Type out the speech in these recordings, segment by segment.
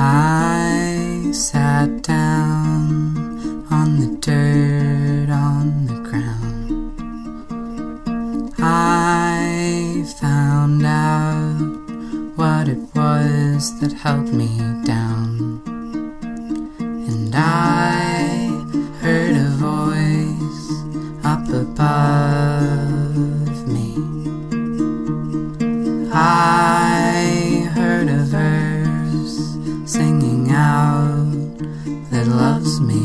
I sat down on the dirt on the ground. I found out what it was that held me down, and I heard a voice up above me. I heard a verse singing out that loves me.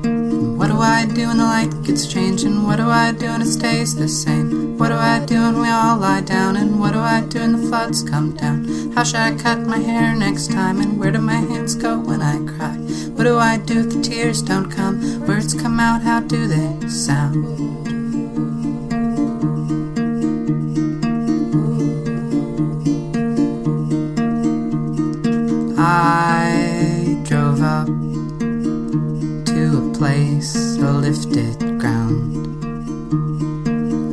And what do I do when the light gets changed? And what do I do when it stays the same? What do I do when we all lie down? And what do I do when the floods come down? How should I cut my hair next time? And where do my hands go when I cry? What do I do if the tears don't come? Words come out, how do they sound? I drove up to a place, a lifted ground.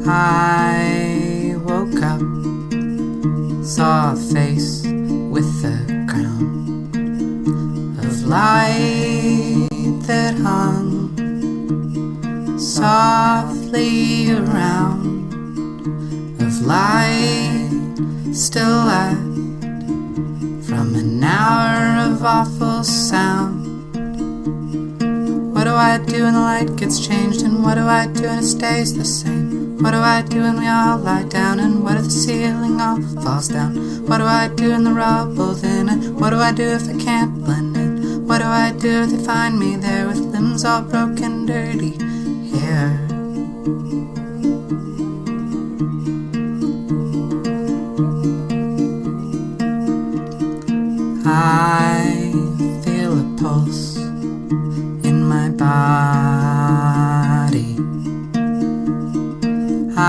I woke up, saw a face with a crown of light that hung softly around, of light still light from an hour of awful sound. What do I do when the light gets changed? And what do I do when it stays the same? What do I do when we all lie down? And what if the ceiling all falls down? What do I do in the rubble then? And what do I do if I can't blend in? What do I do if they find me there with limbs all broken, dirty hair? I feel a pulse in my body. I